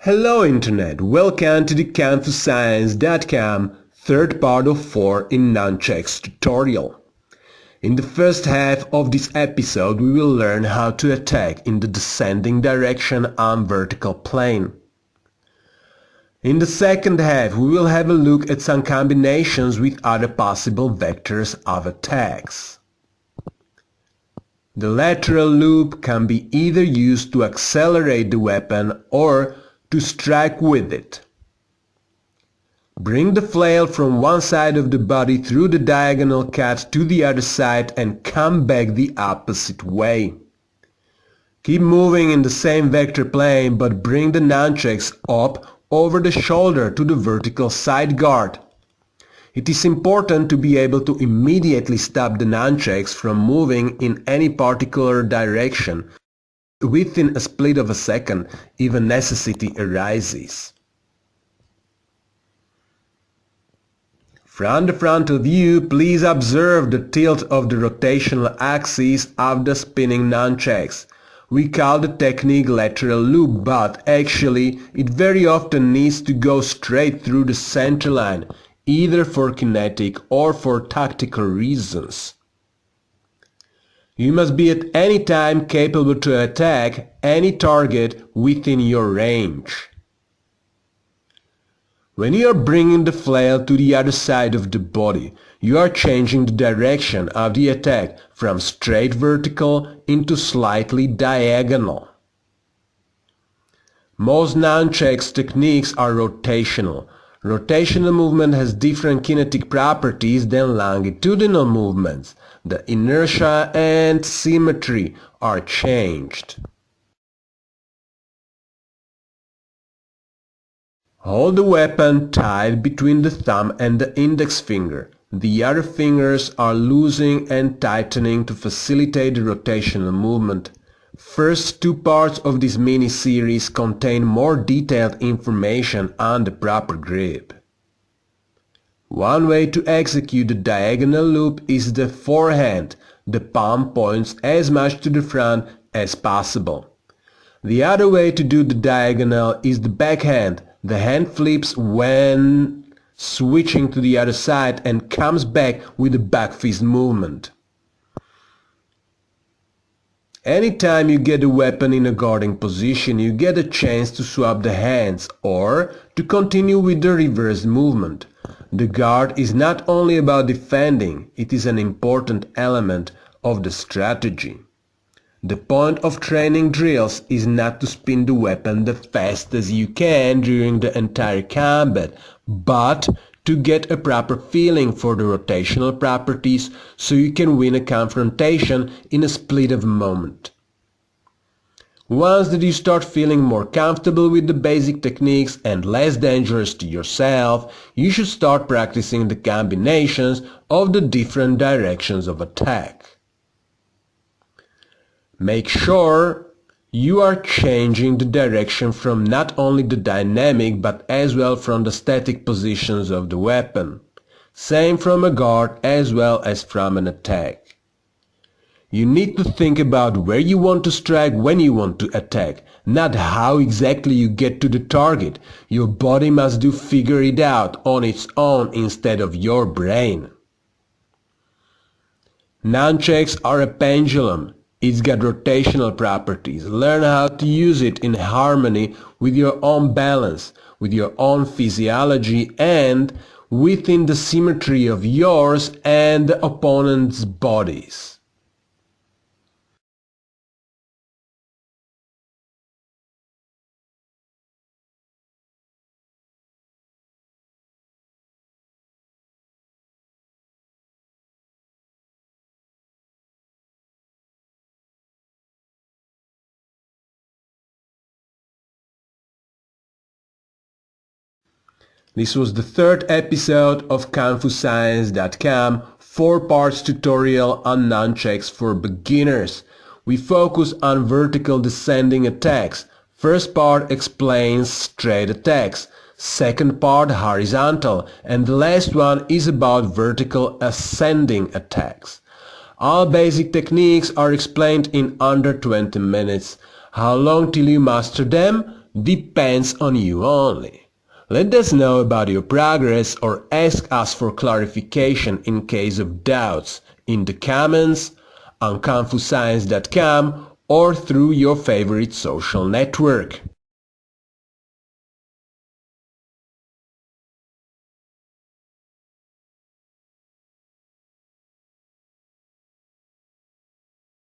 Hello Internet, welcome to the nunchaku.com third part of 4 in nunchucks tutorial. In the first half of this episode we will learn how to attack in the descending direction on vertical plane. In the second half we will have a look at some combinations with other possible vectors of attacks. The lateral loop can be either used to accelerate the weapon or to strike with it. Bring the flail from one side of the body through the diagonal cut to the other side and come back the opposite way. Keep moving in the same vector plane but bring the nunchucks up over the shoulder to the vertical side guard. It is important to be able to immediately stop the nunchucks from moving in any particular direction within a split of a second if a necessity arises. From the frontal view, please observe the tilt of the rotational axis of the spinning nunchucks. We call the technique lateral loop, but actually it very often needs to go straight through the center line, either for kinetic or for tactical reasons. You must be at any time capable to attack any target within your range. When you are bringing the flail to the other side of the body, you are changing the direction of the attack from straight vertical into slightly diagonal. Most nunchucks techniques are rotational. Rotational movement has different kinetic properties than longitudinal movements. The inertia and symmetry are changed. Hold the weapon tight between the thumb and the index finger. The other fingers are loosening and tightening to facilitate the rotational movement. First two parts of this mini-series contain more detailed information on the proper grip. One way to execute the diagonal loop is the forehand. The palm points as much to the front as possible. The other way to do the diagonal is the backhand. The hand flips when switching to the other side and comes back with a back fist movement. Anytime you get the weapon in a guarding position, you get a chance to swap the hands or to continue with the reverse movement. The guard is not only about defending, it is an important element of the strategy. The point of training drills is not to spin the weapon the fastest you can during the entire combat, but to get a proper feeling for the rotational properties so you can win a confrontation in a split of a moment. Once that you start feeling more comfortable with the basic techniques and less dangerous to yourself, you should start practicing the combinations of the different directions of attack. Make sure you are changing the direction from not only the dynamic but as well from the static positions of the weapon. Same from a guard as well as from an attack. You need to think about where you want to strike when you want to attack, not how exactly you get to the target. Your body must figure it out on its own instead of your brain. Nunchucks are a pendulum. It's got rotational properties. Learn how to use it in harmony with your own balance, with your own physiology, and within the symmetry of yours and the opponent's bodies. This was the third episode of nunchaku.com 4 parts tutorial on nunchucks for beginners. We focus on vertical descending attacks. First part explains straight attacks. Second part horizontal. And the last one is about vertical ascending attacks. All basic techniques are explained in under 20 minutes. How long till you master them? depends on you only. Let us know about your progress or ask us for clarification in case of doubts in the comments, on confuscience.com or through your favorite social network.